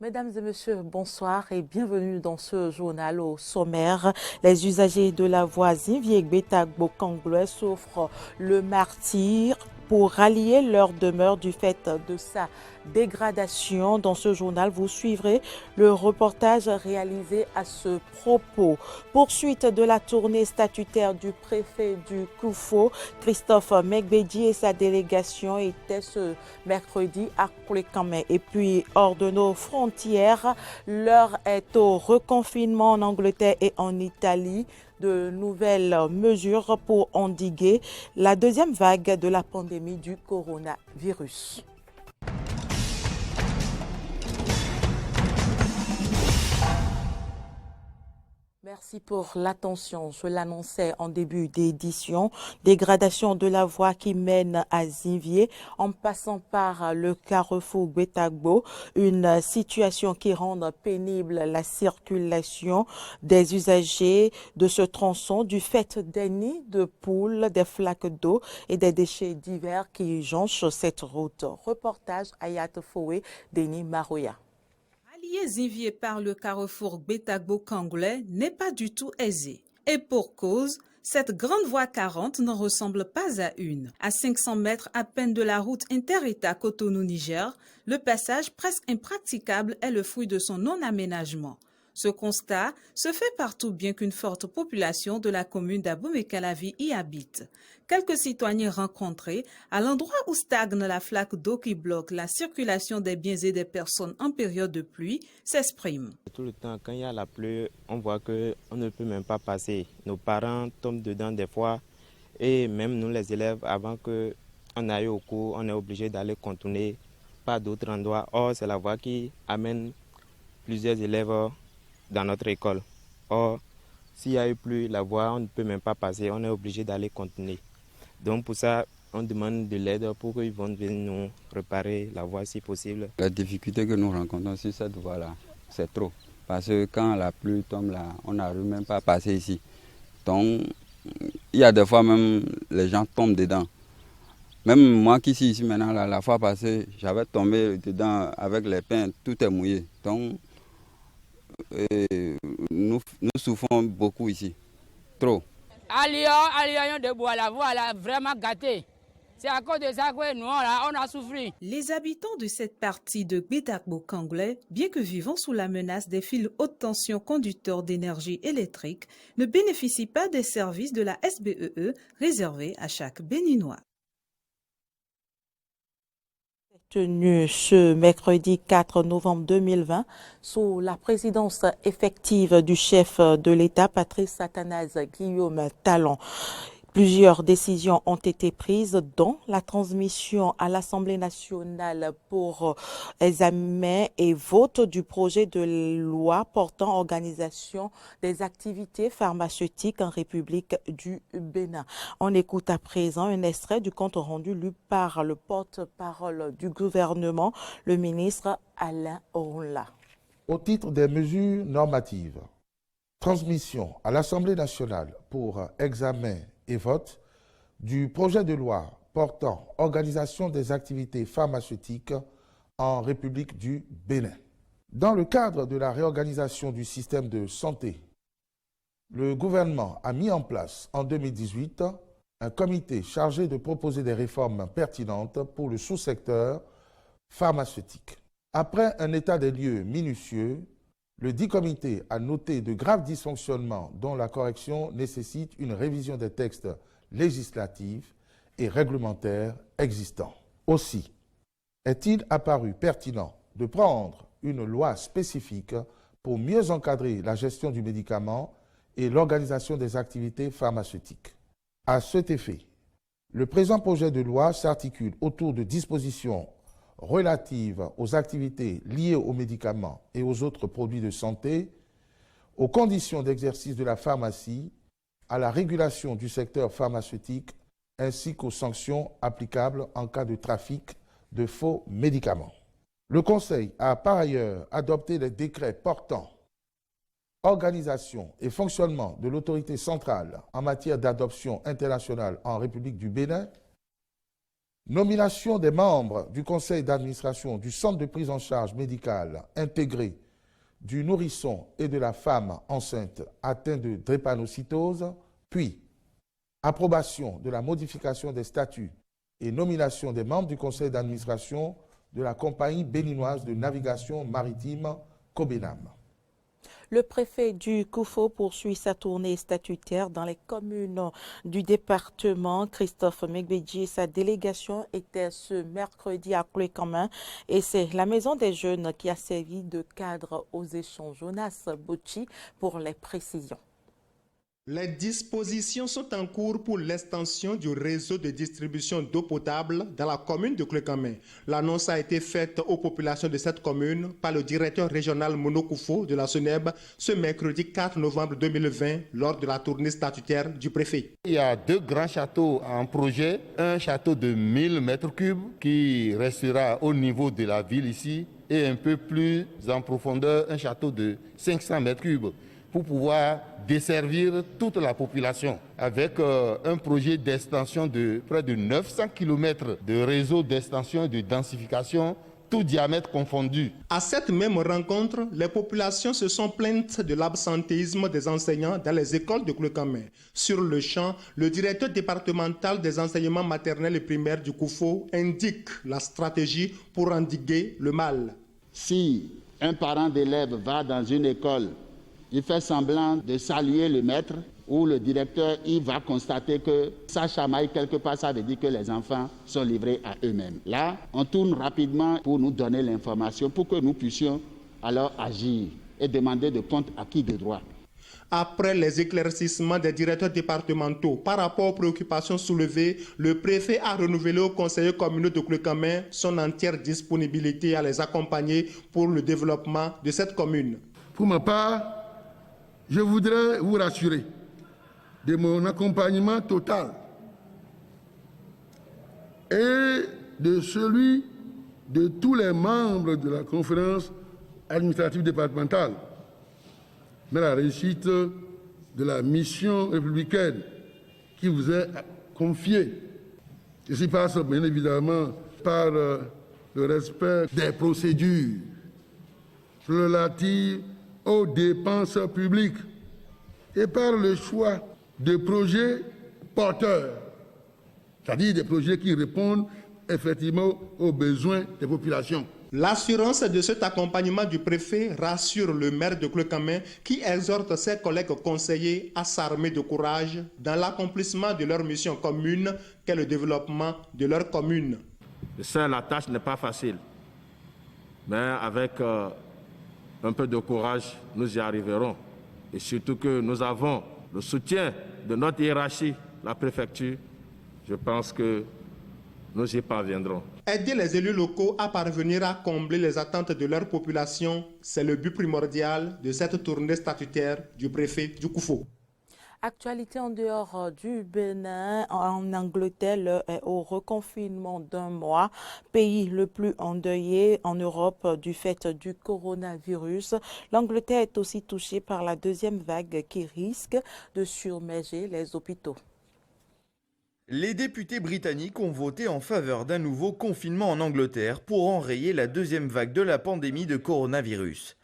Mesdames et messieurs, bonsoir et bienvenue dans ce journal au sommaire. Les usagers de la voie Zinvié-Gbeta-Gbokangloé souffrent le martyre pour rallier leur demeure du fait de sa dégradation. Dans ce journal, vous suivrez le reportage réalisé à ce propos. Poursuite de la tournée statutaire du préfet du Koufo, Christophe Megbedji et sa délégation étaient ce mercredi à Koulékamé. Et puis, hors de nos frontières, l'heure est au reconfinement en Angleterre et en Italie. De nouvelles mesures pour endiguer la deuxième vague de la pandémie du coronavirus. Merci pour l'attention. Je l'annonçais en début d'édition. Dégradation de la voie qui mène à Zinvié en passant par le carrefour Gbeta-Gbo. Une situation qui rend pénible la circulation des usagers de ce tronçon du fait des nids de poules, des flaques d'eau et des déchets divers qui jonchent cette route. Reportage Ayat Foué, Denis Marouya. Allier Zinvié par le carrefour Gbeta-Gbokangloé n'est pas du tout aisé. Et pour cause, cette grande voie 40 n'en ressemble pas à une. À 500 mètres à peine de la route inter-État Cotonou-Niger, le passage presque impraticable est le fruit de son non-aménagement. Ce constat se fait partout bien qu'une forte population de la commune d'Abomey-Calavi y habite. Quelques citoyens rencontrés à l'endroit où stagne la flaque d'eau qui bloque la circulation des biens et des personnes en période de pluie s'expriment. Tout le temps, quand il y a la pluie, on voit qu'on ne peut même pas passer. Nos parents tombent dedans des fois et même nous les élèves, avant qu'on aille au cours, on est obligé d'aller contourner par d'autres endroits. Or, c'est la voie qui amène plusieurs élèves dans notre école. Or, s'il y a eu plus la voie, on ne peut même pas passer, on est obligé d'aller contourner. Donc pour ça, on demande de l'aide pour qu'ils vont venir nous réparer la voie si possible. La difficulté que nous rencontrons sur cette voie-là, c'est trop. Parce que quand la pluie tombe là, on n'arrive même pas à passer ici. Donc, il y a des fois même, les gens tombent dedans. Même moi qui suis ici maintenant, là, la fois passée, j'avais tombé dedans avec les pains, tout est mouillé. Donc, nous souffrons beaucoup ici, trop. À Lyon de Bois, la voie là, vraiment gâtée. C'est à cause de ça que nous, on a souffert. Les habitants de cette partie de Gbeta-Gbokangloé, bien que vivant sous la menace des fils haute tension conducteurs d'énergie électrique, ne bénéficient pas des services de la SBEE réservés à chaque Béninois. Tenu ce mercredi 4 novembre 2020 sous la présidence effective du chef de l'État, Patrice Athanase Guillaume Talon. Plusieurs décisions ont été prises, dont la transmission à l'Assemblée nationale pour examen et vote du projet de loi portant organisation des activités pharmaceutiques en République du Bénin. On écoute à présent un extrait du compte rendu lu par le porte-parole du gouvernement, le ministre Alain Orunla. Au titre des mesures normatives, transmission à l'Assemblée nationale pour examen et vote du projet de loi portant organisation des activités pharmaceutiques en République du Bénin. Dans le cadre de la réorganisation du système de santé, le gouvernement a mis en place en 2018 un comité chargé de proposer des réformes pertinentes pour le sous-secteur pharmaceutique. Après un état des lieux minutieux, le dit comité a noté de graves dysfonctionnements dont la correction nécessite une révision des textes législatifs et réglementaires existants. Aussi, est-il apparu pertinent de prendre une loi spécifique pour mieux encadrer la gestion du médicament et l'organisation des activités pharmaceutiques. À cet effet, le présent projet de loi s'articule autour de dispositions relatives aux activités liées aux médicaments et aux autres produits de santé, aux conditions d'exercice de la pharmacie, à la régulation du secteur pharmaceutique ainsi qu'aux sanctions applicables en cas de trafic de faux médicaments. Le Conseil a par ailleurs adopté les décrets portant organisation et fonctionnement de l'autorité centrale en matière d'adoption internationale en République du Bénin, Nomination des membres du conseil d'administration du centre de prise en charge médicale intégré du nourrisson et de la femme enceinte atteinte de drépanocytose, puis approbation de la modification des statuts et nomination des membres du conseil d'administration de la compagnie béninoise de navigation maritime Cobenam. Le préfet du Koufo poursuit sa tournée statutaire dans les communes du département. Christophe Megbedji et sa délégation étaient ce mercredi à Cloué-Camin et c'est la Maison des Jeunes qui a servi de cadre aux échanges. Jonas Bocci pour les précisions. Les dispositions sont en cours pour l'extension du réseau de distribution d'eau potable dans la commune de Cloué-Camin. L'annonce a été faite aux populations de cette commune par le directeur régional Mono Koufo de la SONEB ce mercredi 4 novembre 2020 lors de la tournée statutaire du préfet. Il y a 2 grands châteaux en projet, un château de 1000 mètres cubes qui restera au niveau de la ville ici et un peu plus en profondeur, un château de 500 mètres cubes, pour pouvoir desservir toute la population avec un projet d'extension de près de 900 km de réseau d'extension et de densification, tout diamètre confondu. À cette même rencontre, les populations se sont plaintes de l'absentéisme des enseignants dans les écoles de Cloué-Camin. Sur le champ, le directeur départemental des enseignements maternels et primaires du Koufo indique la stratégie pour endiguer le mal. Si un parent d'élève va dans une école, il fait semblant de saluer le maître ou le directeur, il va constater que ça chamaille quelque part, ça veut dire que les enfants sont livrés à eux-mêmes. Là, on tourne rapidement pour nous donner l'information pour que nous puissions alors agir et demander de compte à qui de droit. Après les éclaircissements des directeurs départementaux par rapport aux préoccupations soulevées, le préfet a renouvelé aux conseillers communaux de Cloué-Camin son entière disponibilité à les accompagner pour le développement de cette commune. Pour ma part, je voudrais vous rassurer de mon accompagnement total et de celui de tous les membres de la conférence administrative départementale dans la réussite de la mission républicaine qui vous est confiée. Ceci passe bien évidemment par le respect des procédures relatives aux dépenses publiques et par le choix de projets porteurs, c'est-à-dire des projets qui répondent effectivement aux besoins des populations. L'assurance de cet accompagnement du préfet rassure le maire de Cloué-Camin qui exhorte ses collègues conseillers à s'armer de courage dans l'accomplissement de leur mission commune qu'est le développement de leur commune. Seule la tâche n'est pas facile, mais avec un peu de courage, nous y arriverons. Et surtout que nous avons le soutien de notre hiérarchie, la préfecture. Je pense que nous y parviendrons. Aider les élus locaux à parvenir à combler les attentes de leur population, c'est le but primordial de cette tournée statutaire du préfet du Koufo. Actualité en dehors du Bénin, en Angleterre est au reconfinement d'un mois, pays le plus endeuillé en Europe du fait du coronavirus. L'Angleterre est aussi touchée par la deuxième vague qui risque de submerger les hôpitaux. Les députés britanniques ont voté en faveur d'un nouveau confinement en Angleterre pour enrayer la deuxième vague de la pandémie de coronavirus.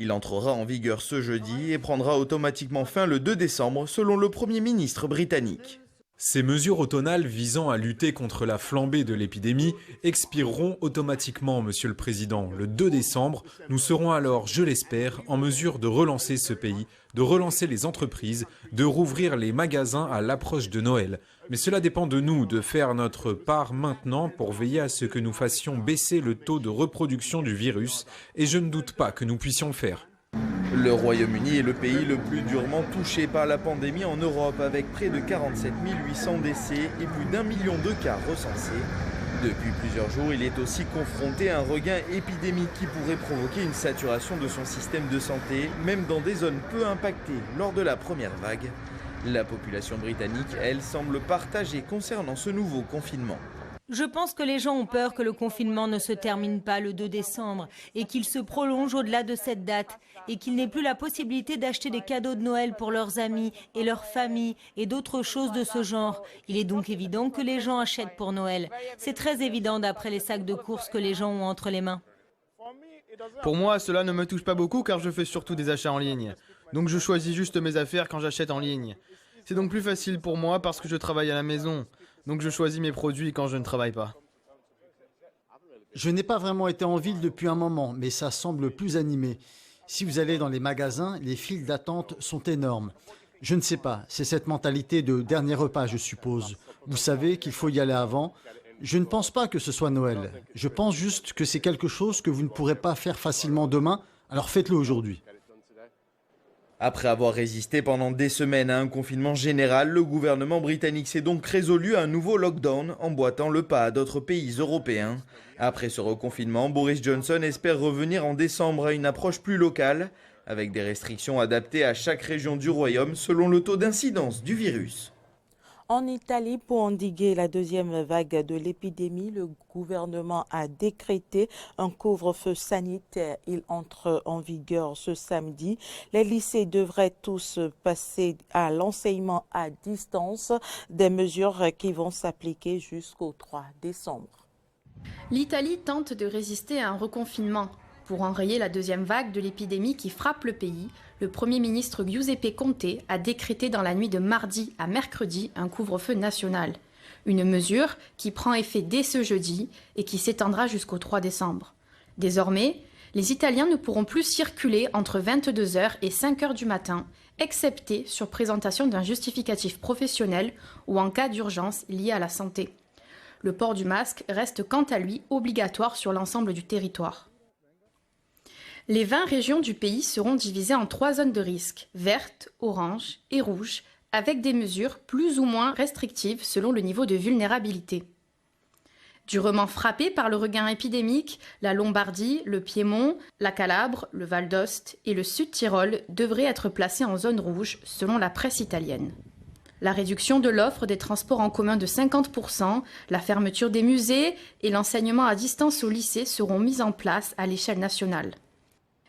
Il entrera en vigueur ce jeudi et prendra automatiquement fin le 2 décembre selon le Premier ministre britannique. Ces mesures automnales visant à lutter contre la flambée de l'épidémie expireront automatiquement, Monsieur le Président. Le 2 décembre, nous serons alors, je l'espère, en mesure de relancer ce pays, de relancer les entreprises, de rouvrir les magasins à l'approche de Noël. Mais cela dépend de nous de faire notre part maintenant pour veiller à ce que nous fassions baisser le taux de reproduction du virus et je ne doute pas que nous puissions le faire. Le Royaume-Uni est le pays le plus durement touché par la pandémie en Europe avec près de 47 800 décès et plus d'1 million de cas recensés. Depuis plusieurs jours, il est aussi confronté à un regain épidémique qui pourrait provoquer une saturation de son système de santé, même dans des zones peu impactées lors de la première vague. La population britannique, elle, semble partagée concernant ce nouveau confinement. Je pense que les gens ont peur que le confinement ne se termine pas le 2 décembre et qu'il se prolonge au-delà de cette date et qu'ils n'aient plus la possibilité d'acheter des cadeaux de Noël pour leurs amis et leurs familles et d'autres choses de ce genre. Il est donc évident que les gens achètent pour Noël. C'est très évident d'après les sacs de courses que les gens ont entre les mains. Pour moi, cela ne me touche pas beaucoup car je fais surtout des achats en ligne. Donc je choisis juste mes affaires quand j'achète en ligne. C'est donc plus facile pour moi parce que je travaille à la maison. Donc je choisis mes produits quand je ne travaille pas. Je n'ai pas vraiment été en ville depuis un moment, mais ça semble plus animé. Si vous allez dans les magasins, les files d'attente sont énormes. Je ne sais pas, c'est cette mentalité de dernier repas, je suppose. Vous savez qu'il faut y aller avant. Je ne pense pas que ce soit Noël. Je pense juste que c'est quelque chose que vous ne pourrez pas faire facilement demain, alors faites-le aujourd'hui. Après avoir résisté pendant des semaines à un confinement général, le gouvernement britannique s'est donc résolu à un nouveau lockdown, emboîtant le pas à d'autres pays européens. Après ce reconfinement, Boris Johnson espère revenir en décembre à une approche plus locale, avec des restrictions adaptées à chaque région du royaume selon le taux d'incidence du virus. En Italie, pour endiguer la deuxième vague de l'épidémie, le gouvernement a décrété un couvre-feu sanitaire. Il entre en vigueur ce samedi. Les lycées devraient tous passer à l'enseignement à distance, des mesures qui vont s'appliquer jusqu'au 3 décembre. L'Italie tente de résister à un reconfinement. Pour enrayer la deuxième vague de l'épidémie qui frappe le pays, le Premier ministre Giuseppe Conte a décrété dans la nuit de mardi à mercredi un couvre-feu national. Une mesure qui prend effet dès ce jeudi et qui s'étendra jusqu'au 3 décembre. Désormais, les Italiens ne pourront plus circuler entre 22h et 5h du matin, excepté sur présentation d'un justificatif professionnel ou en cas d'urgence liée à la santé. Le port du masque reste quant à lui obligatoire sur l'ensemble du territoire. Les 20 régions du pays seront divisées en 3 zones de risque, verte, orange et rouge, avec des mesures plus ou moins restrictives selon le niveau de vulnérabilité. Durement frappés par le regain épidémique, la Lombardie, le Piémont, la Calabre, le Val d'Ost et le Sud-Tyrol devraient être placés en zone rouge selon la presse italienne. La réduction de l'offre des transports en commun de 50%, la fermeture des musées et l'enseignement à distance au lycée seront mis en place à l'échelle nationale.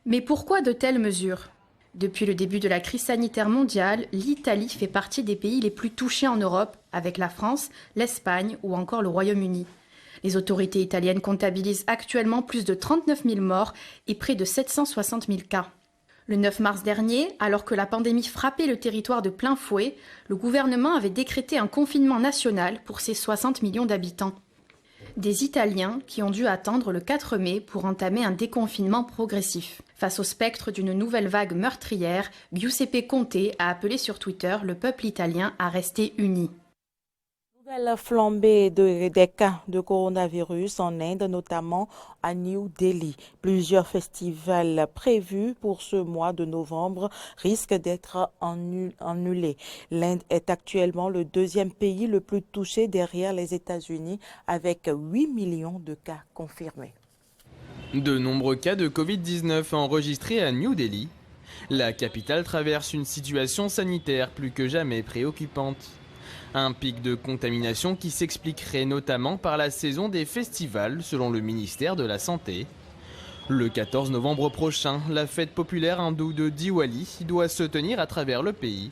Mais pourquoi de telles mesures ? Depuis le début de la crise sanitaire mondiale, l'Italie fait partie des pays les plus touchés en Europe, avec la France, l'Espagne ou encore le Royaume-Uni. Les autorités italiennes comptabilisent actuellement plus de 39 000 morts et près de 760 000 cas. Le 9 mars dernier, alors que la pandémie frappait le territoire de plein fouet, le gouvernement avait décrété un confinement national pour ses 60 millions d'habitants. Des Italiens qui ont dû attendre le 4 mai pour entamer un déconfinement progressif. Face au spectre d'une nouvelle vague meurtrière, Giuseppe Conte a appelé sur Twitter le peuple italien à rester uni. Nouvelle flambée des cas de coronavirus en Inde, notamment à New Delhi. Plusieurs festivals prévus pour ce mois de novembre risquent d'être annulés. L'Inde est actuellement le deuxième pays le plus touché derrière les États-Unis avec 8 millions de cas confirmés. De nombreux cas de Covid-19 enregistrés à New Delhi. La capitale traverse une situation sanitaire plus que jamais préoccupante. Un pic de contamination qui s'expliquerait notamment par la saison des festivals, selon le ministère de la Santé. Le 14 novembre prochain, la fête populaire hindoue de Diwali doit se tenir à travers le pays.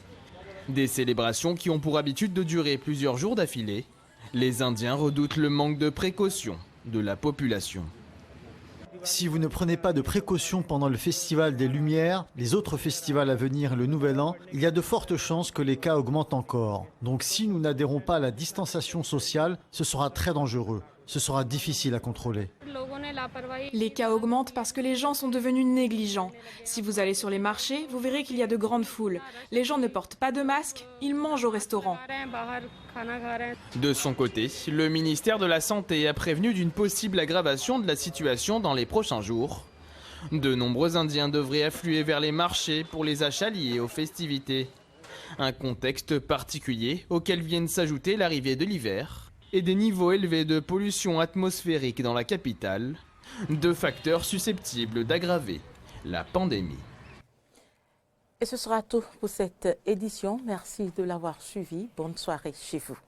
Des célébrations qui ont pour habitude de durer plusieurs jours d'affilée. Les Indiens redoutent le manque de précaution de la population. Si vous ne prenez pas de précautions pendant le Festival des Lumières, les autres festivals à venir et le Nouvel An, il y a de fortes chances que les cas augmentent encore. Donc si nous n'adhérons pas à la distanciation sociale, ce sera très dangereux. Ce sera difficile à contrôler. Les cas augmentent parce que les gens sont devenus négligents. Si vous allez sur les marchés, vous verrez qu'il y a de grandes foules. Les gens ne portent pas de masque, ils mangent au restaurant. De son côté, le ministère de la Santé a prévenu d'une possible aggravation de la situation dans les prochains jours. De nombreux Indiens devraient affluer vers les marchés pour les achats liés aux festivités. Un contexte particulier auquel viennent s'ajouter l'arrivée de l'hiver et des niveaux élevés de pollution atmosphérique dans la capitale, deux facteurs susceptibles d'aggraver la pandémie. Et ce sera tout pour cette édition. Merci de l'avoir suivi. Bonne soirée chez vous.